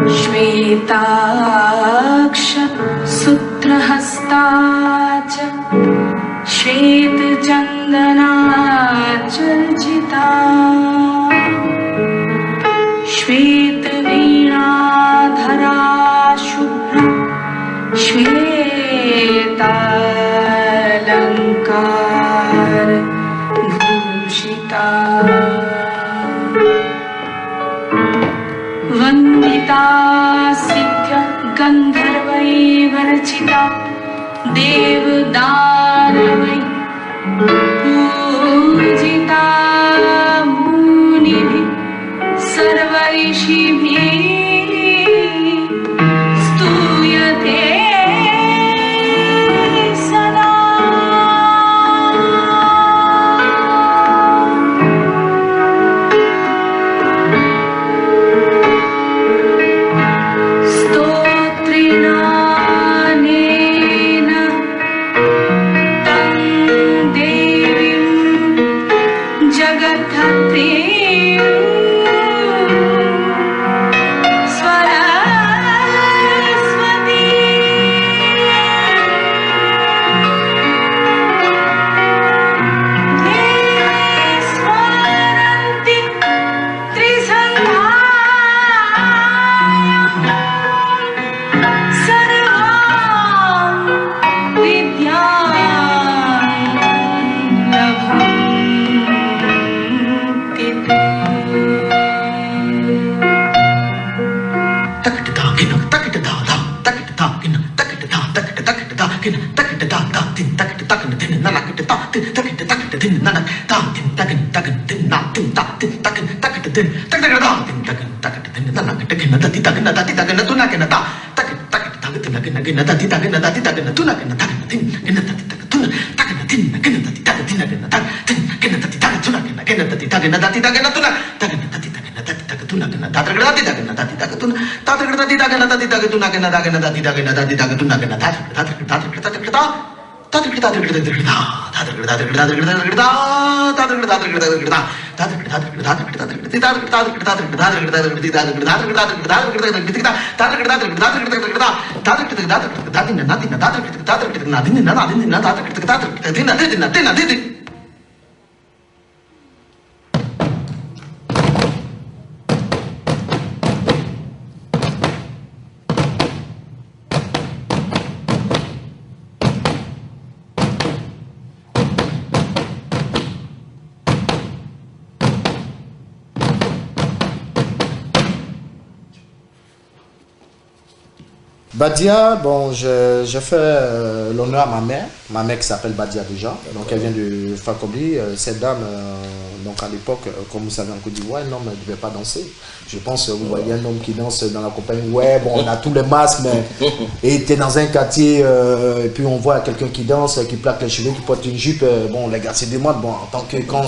श्वेताक्ष सूत्रहस्ता च श्वेतचन्दनाचर्चिता श्वेतवीणाधरा शुभ्रा श्वेतालङ्कार भूषिता वन्दिता सिद्ध्य गन्धर्वैर्वरचिता देवदानवै पूजिता मुनिभिः सर्वऋषिभिः स्तूयते सदा। स्तोत्रेणानेन तं देवीं जगद्धत्रीं स्वरस्वती स्मरन्ति त्रिसन्ध्यायां सर्वां विद्यां लभन्ति ते। Badia, bon, je fais l'honneur à ma mère qui s'appelle Badia déjà, donc elle vient de Fakobli. Cette dame, donc à l'époque, comme vous savez en Côte d'Ivoire, un homme ne devait pas danser. Je pense, vous voyez un homme qui danse dans la compagnie, ouais, bon, on a tous les masques, mais et était dans un quartier, et puis on voit quelqu'un qui danse, qui plaque les cheveux, qui porte une jupe, bon, les gars, c'est des modes, bon, en tant que, quand on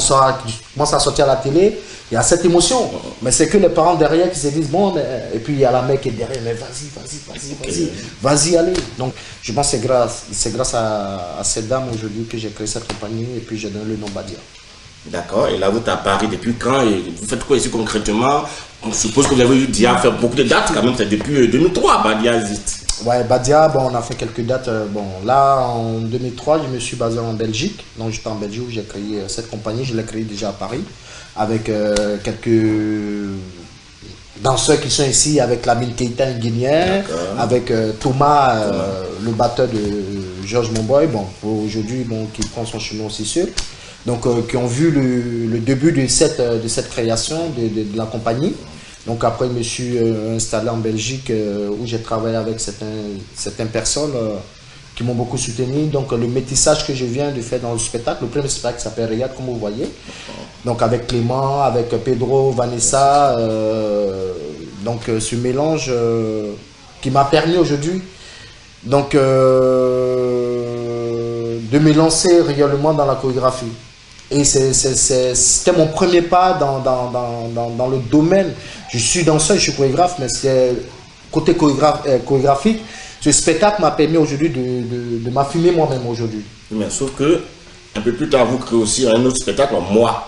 commence à sortir à la télé, il y a cette émotion, mais c'est que les parents derrière qui se disent, bon, et puis il y a la mère qui est derrière, mais vas-y, allez. Donc, je pense que c'est grâce à cette dame aujourd'hui que j'ai créé cette compagnie et puis j'ai donné le nom Badia. D'accord, et là vous êtes à Paris depuis quand et vous faites quoi ici concrètement? On suppose que vous avez eu déjà fait beaucoup de dates quand même, c'est depuis 2003 Badia existe. Ouais, Badia, bon, on a fait quelques dates. Bon, là, en 2003, je me suis basé en Belgique. Donc, j'étais en Belgique où j'ai créé cette compagnie. Je l'ai créée déjà à Paris avec quelques danseurs qui sont ici, avec Lamine Keita, un Guinéen, avec Thomas, le batteur de Georges Monboy, bon, aujourd'hui, bon, qui prend son chemin aussi seul. Donc, qui ont vu le début de cette création de la compagnie. Donc après, je me suis installé en Belgique où j'ai travaillé avec certaines personnes qui m'ont beaucoup soutenu. Donc le métissage que je viens de faire dans le spectacle, le premier spectacle s'appelle Riyad, comme vous voyez. Donc avec Clément, avec Pedro, Vanessa, donc ce mélange qui m'a permis aujourd'hui donc de me lancer réellement dans la chorégraphie. Et c'était mon premier pas dans le domaine. Je suis danseur, je suis chorégraphe, mais c'est côté chorégraphique. Ce spectacle m'a permis aujourd'hui de m'affirmer moi-même aujourd'hui. Mais sauf que, un peu plus tard, vous créez aussi un autre spectacle, Moi.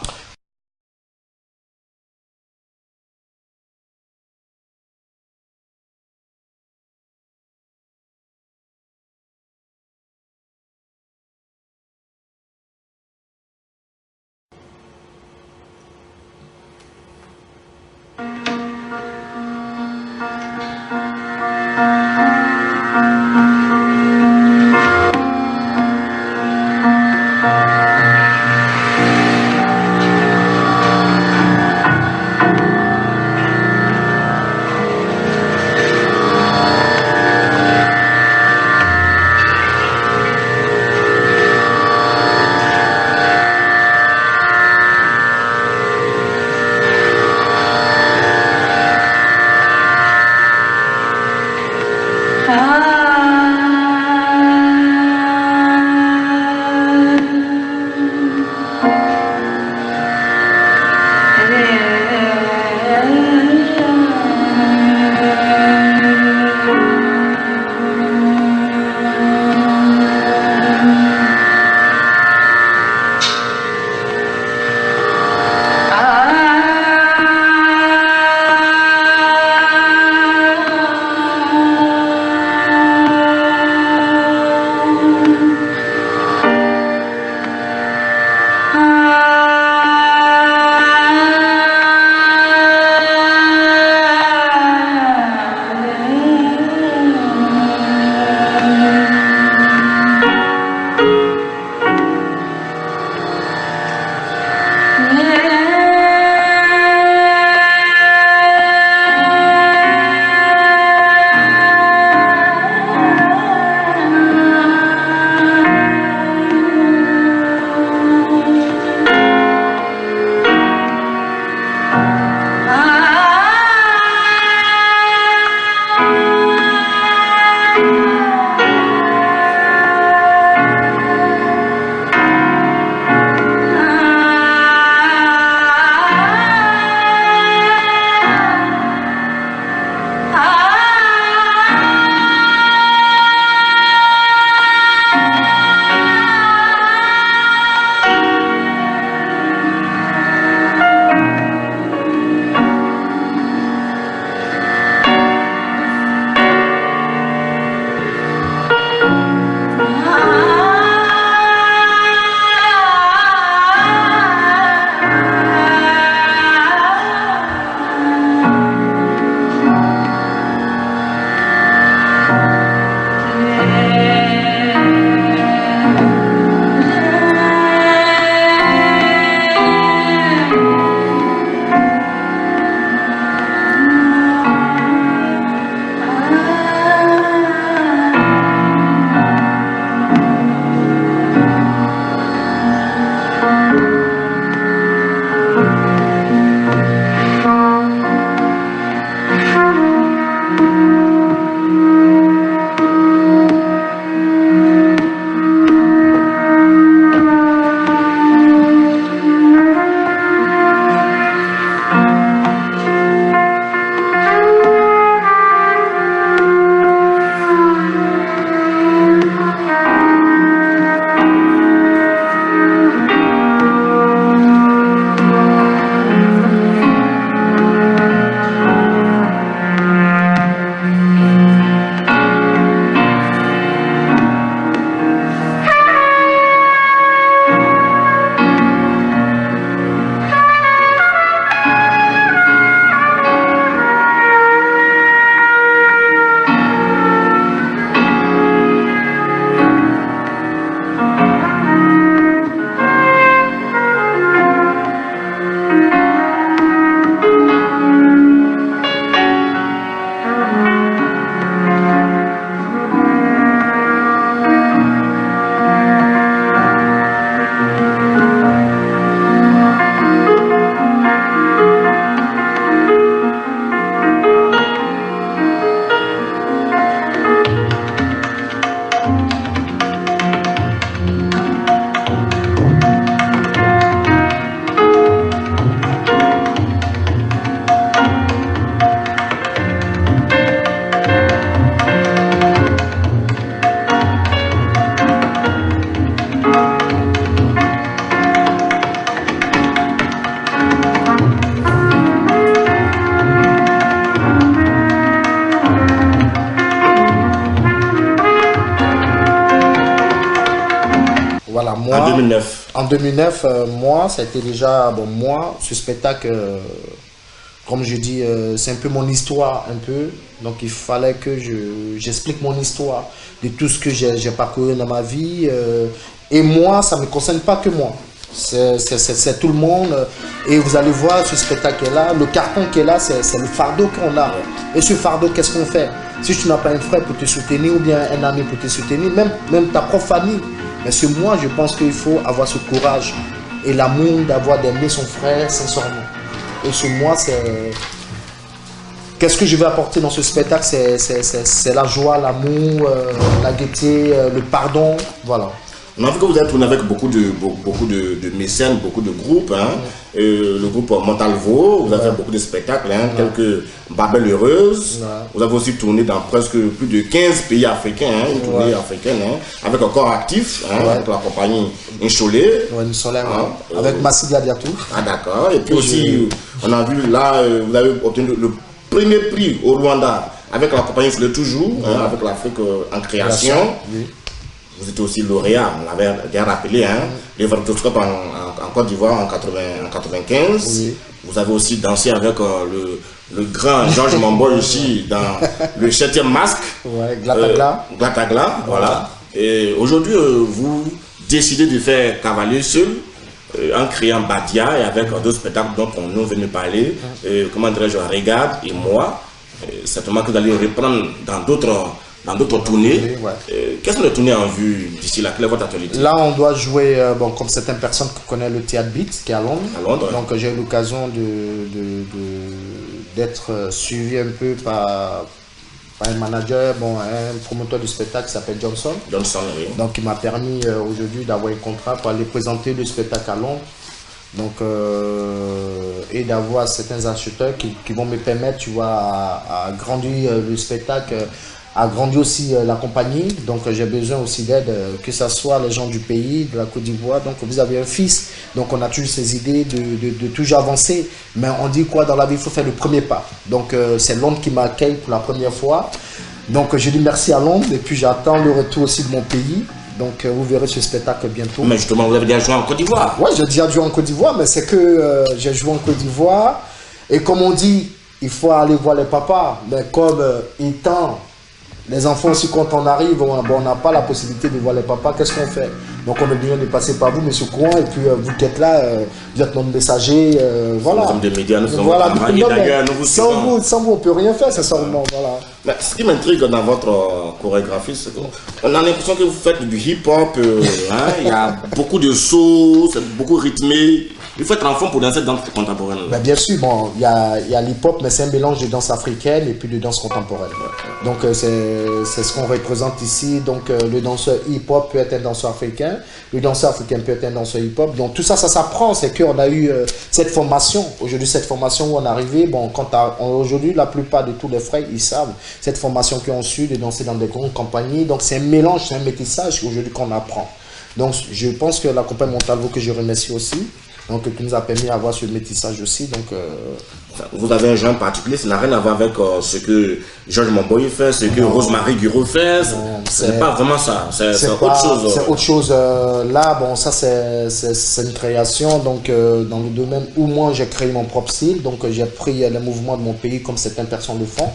Voilà, moi, En 2009. En 2009, moi, c'était déjà, bon, moi, ce spectacle, comme je dis, c'est un peu mon histoire, un peu. Donc il fallait que j'explique mon histoire de tout ce que j'ai parcouru dans ma vie. Et moi, ça ne me concerne pas que moi. C'est tout le monde. Et vous allez voir ce spectacle là, le carton qui est là, c'est le fardeau qu'on a. Et ce fardeau, qu'est-ce qu'on fait? Si tu n'as pas un frère pour te soutenir ou bien un ami pour te soutenir, même ta propre famille. Mais sur moi, je pense qu'il faut avoir ce courage et l'amour d'avoir d'aimer son frère sincèrement. Et sur moi, c'est... Qu'est-ce que je vais apporter dans ce spectacle? C'est la joie, l'amour, la gaieté, le pardon, voilà. On a vu que vous avez tourné avec beaucoup de mécènes, beaucoup de groupes. Hein. Le groupe Montalvo, vous avez fait beaucoup de spectacles, hein, tels que Babel Heureuse. Vous avez aussi tourné dans presque plus de 15 pays africains, hein, une tournée africaine, hein, avec un corps actif, hein, avec la compagnie Insolé. Avec Massilia Diatou. Ah d'accord. Et puis aussi, on a vu là, vous avez obtenu le premier prix au Rwanda avec la compagnie Insolé toujours, hein, avec l'Afrique en création. Oui. Vous êtes aussi lauréat, on l'avait déjà rappelé, hein, les Vartoscope en Côte d'Ivoire en 95. Oui. Vous avez aussi dansé avec le grand Georges Mamboy aussi dans le 7e masque. Ouais, Glatagla. Glatagla, voilà. Et aujourd'hui, vous décidez de faire cavalier seul en créant Badia et avec d'autres spectacles dont on vient de parler. Comment dirais-je, Regarde et moi. Certainement que vous allez reprendre dans d'autres tournées. Quelles sont les tournées en vue d'ici là? Quelle est votre actualité? Là, on doit jouer, bon, comme certaines personnes qui connaissent le Théâtre Beat, qui est à Londres. Donc, j'ai eu l'occasion d'être suivi un peu par un manager, bon, un promoteur du spectacle qui s'appelle Johnson. Johnson, oui. Donc, il m'a permis aujourd'hui d'avoir un contrat pour aller présenter le spectacle à Londres. Donc, et d'avoir certains acheteurs qui vont me permettre, tu vois, à grandir le spectacle, à grandir aussi la compagnie. Donc, j'ai besoin aussi d'aide, que ce soit les gens du pays, de la Côte d'Ivoire. Donc, vous avez un fils, donc on a toujours ces idées de toujours avancer. Mais on dit quoi dans la vie, il faut faire le premier pas. Donc, c'est Londres qui m'accueille pour la première fois. Donc, je dis merci à Londres et puis j'attends le retour aussi de mon pays. Donc, vous verrez ce spectacle bientôt. Mais justement, vous avez déjà joué en Côte d'Ivoire? Oui, j'ai déjà joué en Côte d'Ivoire, mais c'est que j'ai joué en Côte d'Ivoire. Et comme on dit, il faut aller voir les papas. Mais comme étant les enfants aussi, quand on arrive, on n'a pas la possibilité de voir les papas, qu'est-ce qu'on fait? Donc, on est obligé de passer par vous, M. Courant, et puis vous qui êtes là, vous êtes notre messager. Voilà. Nous sommes des médias, nous sommes voilà. sans vous, on ne peut rien faire, sincèrement. Voilà. Mais ce qui m'intrigue dans votre chorégraphie, c'est qu'on a l'impression que vous faites du hip-hop, hein, il y a beaucoup de sauts, c'est beaucoup rythmé. Il faut être enfant pour danser dans danse contemporaine. Ben bien sûr, bon, il y a l'hip-hop, mais c'est un mélange de danse africaine et puis de danse contemporaine. Donc c'est ce qu'on représente ici. Donc le danseur hip-hop peut être un danseur africain, le danseur africain peut être un danseur hip-hop. Donc tout ça, ça s'apprend. C'est qu'on a eu cette formation. Aujourd'hui, cette formation où on est arrivé, bon, aujourd'hui, la plupart de tous les frères, ils savent cette formation qu'ils ont su de danser dans des grandes compagnies. Donc c'est un mélange, c'est un métissage aujourd'hui qu'on apprend. Donc je pense que la compagnie Montalvo, que je remercie aussi, donc qui nous a permis d'avoir ce métissage aussi. Donc vous avez un genre particulier, ça n'a rien à voir avec ce que Georges Mamboy fait, ce que Rosemary Guiraud fait. C'est pas vraiment ça, c'est autre chose. C'est autre chose. Là, bon, ça c'est une création, donc dans le domaine où moi j'ai créé mon propre style, donc j'ai pris les mouvements de mon pays comme certaines personnes le font.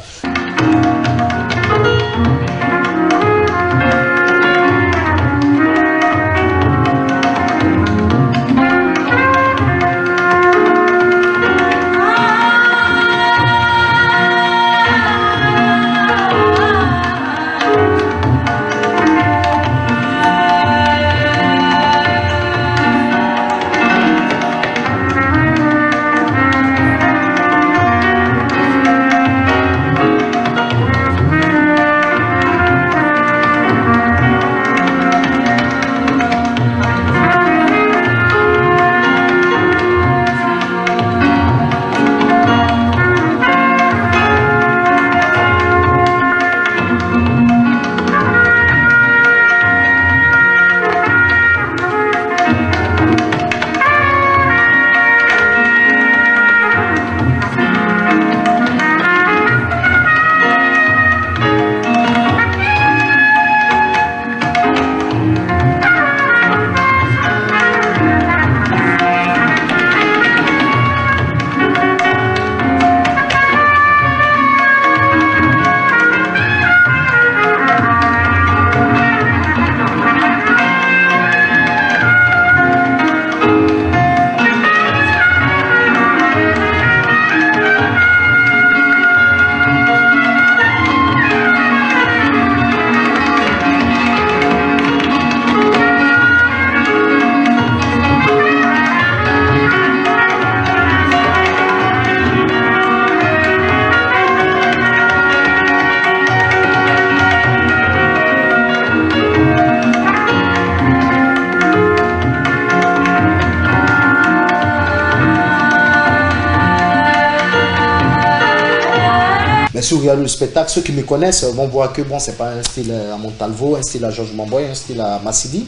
si vous regardez le spectacle, ceux qui me connaissent vont voir que bon, c'est pas un style à Montalvo, un style à Georges Mamboy, un style à Massidi.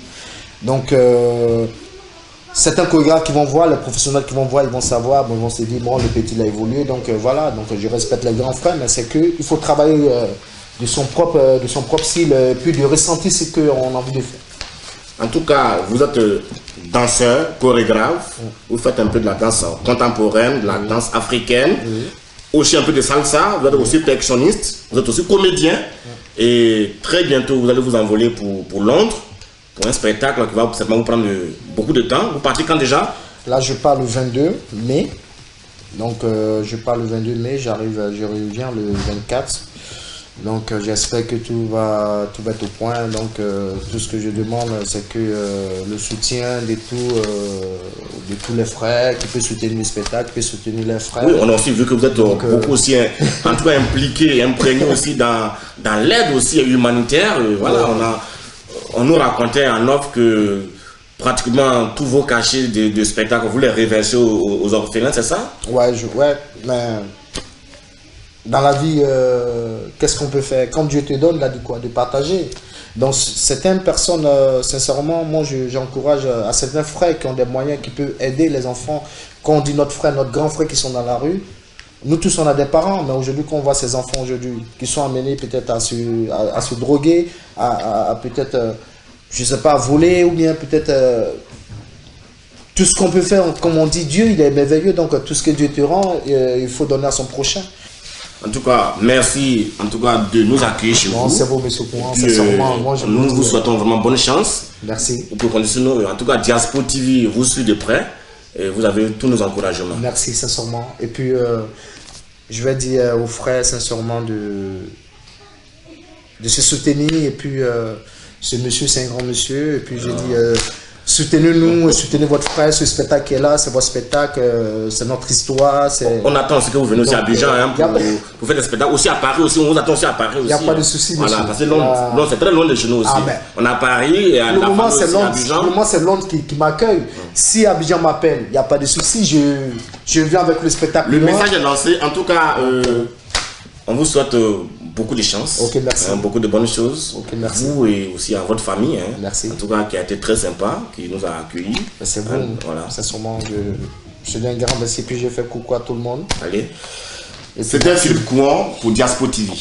Donc, certains chorégraphes qui vont voir, les professionnels qui vont voir, ils vont savoir, bon, ils vont se dire, bon, le petit il a évolué, donc voilà, donc je respecte les grands frères, mais c'est qu'il faut travailler de son propre style, puis de ressentir ce qu'on a envie de faire. En tout cas, vous êtes danseur, chorégraphe, vous faites un peu de la danse contemporaine, de la danse africaine, aussi un peu de salsa, vous êtes aussi percussionniste, vous êtes aussi comédien, et très bientôt vous allez vous envoler pour Londres, pour un spectacle qui va certainement vous prendre beaucoup de temps. Vous partez quand déjà? Là, je pars le 22 mai, donc je pars le 22 mai, je reviens le 24. Donc j'espère que tout va être au point. Donc tout ce que je demande, c'est que le soutien de tous les frères, qui peut soutenir le spectacle, qui peut soutenir les frères. Oui, on a aussi vu que vous êtes beaucoup aussi, en tout cas impliqué et imprégné aussi dans l'aide aussi humanitaire. Voilà, on nous racontait en off que pratiquement tous vos cachets de spectacles, vous les reversez aux orphelins, c'est ça? Ouais, mais dans la vie, qu'est-ce qu'on peut faire? Quand Dieu te donne, il a dit quoi? De partager. Donc, certaines personnes, sincèrement, moi, j'encourage à certains frères qui ont des moyens, qui peuvent aider les enfants. Quand on dit notre frère, notre grand frère qui sont dans la rue, nous tous, on a des parents, mais aujourd'hui, quand on voit ces enfants aujourd'hui, qui sont amenés peut-être à se droguer, à peut-être, je ne sais pas, à voler, ou bien peut-être... tout ce qu'on peut faire, comme on dit, Dieu, il est merveilleux, donc tout ce que Dieu te rend, il faut donner à son prochain. En tout cas, merci en tout cas de nous accueillir chez vous. C'est beau, monsieur Pouan. Nous vous souhaitons vraiment bonne chance. Merci. En tout cas, Diaspo TV vous suit de près et vous avez tous nos encouragements. Merci, sincèrement. Et puis, je vais dire aux frères, sincèrement, de se soutenir. Et puis, ce monsieur, c'est un grand monsieur. Et puis, je dis, soutenez-nous, soutenez votre frère, ce spectacle qui est là, c'est votre spectacle, c'est notre histoire. On attend ce que vous venez aussi à Abidjan pour faire des spectacles. Aussi à Paris, aussi, on vous attend aussi à Paris. Il n'y a pas de souci. Voilà, parce que Londres, c'est très loin de chez nous aussi. On est à Paris et à le moment, c'est Londres qui m'accueille. Si Abidjan m'appelle, il n'y a pas de souci, je viens avec le spectacle. Le message est lancé. En tout cas, on vous souhaite beaucoup de chance, beaucoup de bonnes choses, vous et aussi à votre famille, merci. En tout cas qui a été très sympa, qui nous a accueillis. C'est bon, voilà. C'est sûrement je dis un grand merci, puis je fais coucou à tout le monde. Allez, c'était Philippe Kouan pour Diaspo TV.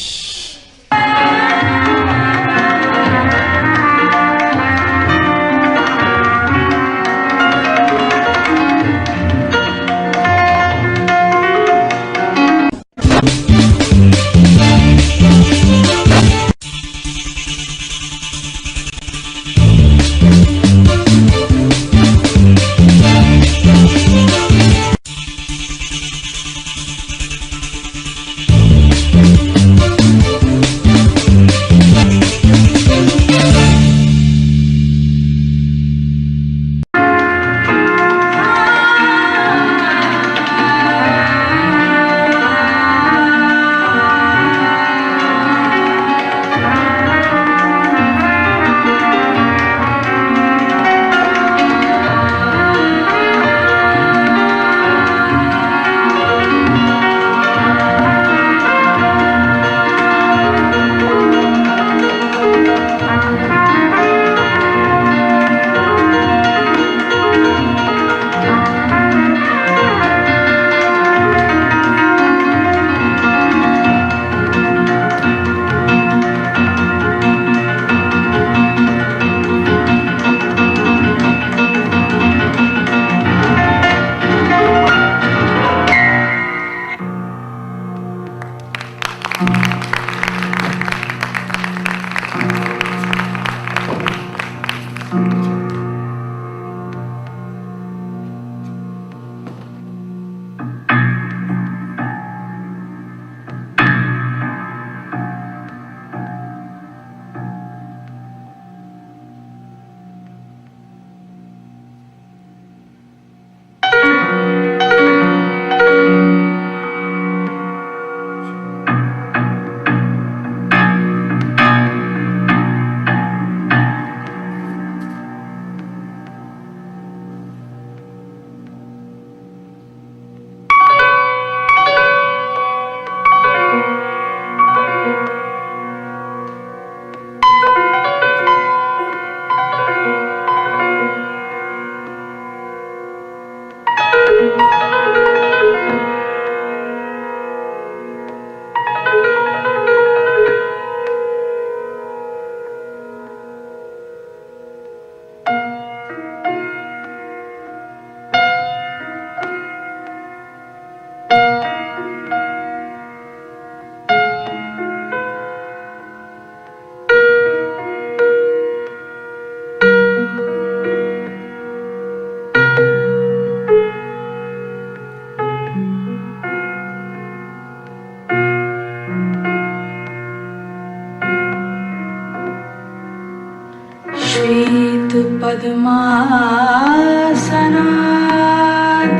श्वेत पद्मासना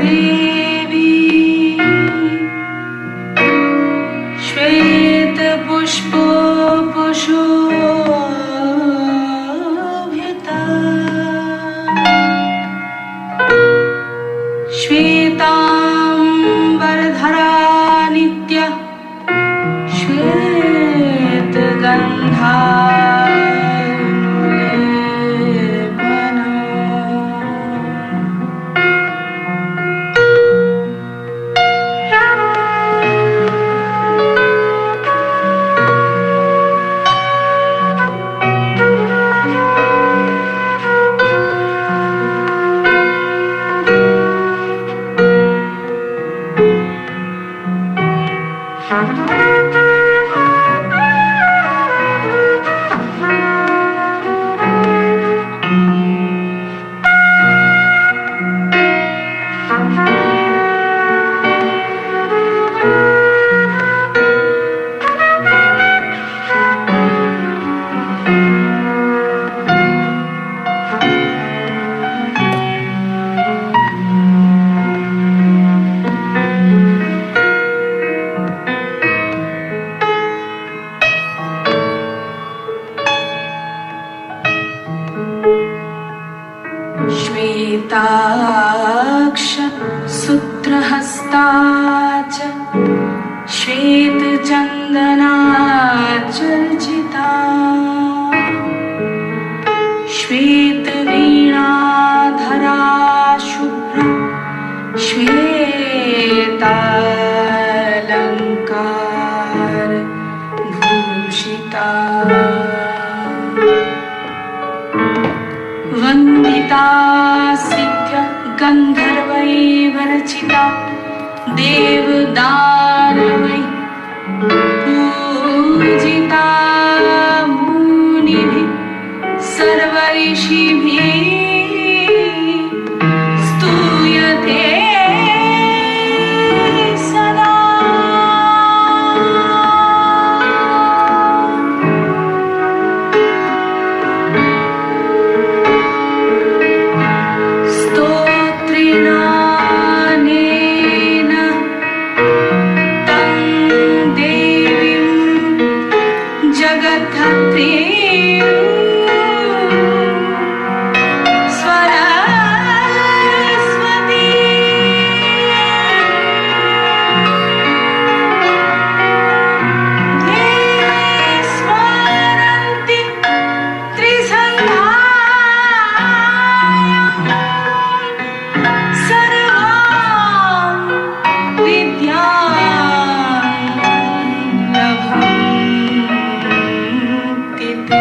देवी श्वेत पुष्पोषोभिता श्वेतांबरधरा नित्य श्वेत गंधा श्वेताक्ष सूत्रहस्ता च श्वेतचन्दना चर्चिता श्वेतवीणाधरा शुभ्रा श्वेतालङ्कार भूषिता वन्दिता सिद्ध्य गन्धर्वैर्वरचिता देवदानवै पूजिता मुनिभिः सर्वऋषिभिः स्तूयते सदा स्तोत्रेणानेन तं देवीं जगद्धत्रीं स्वरस्वती स्मरन्ति त्रिसन्ध्यायां सर्वां विद्यां लभन्ति ते।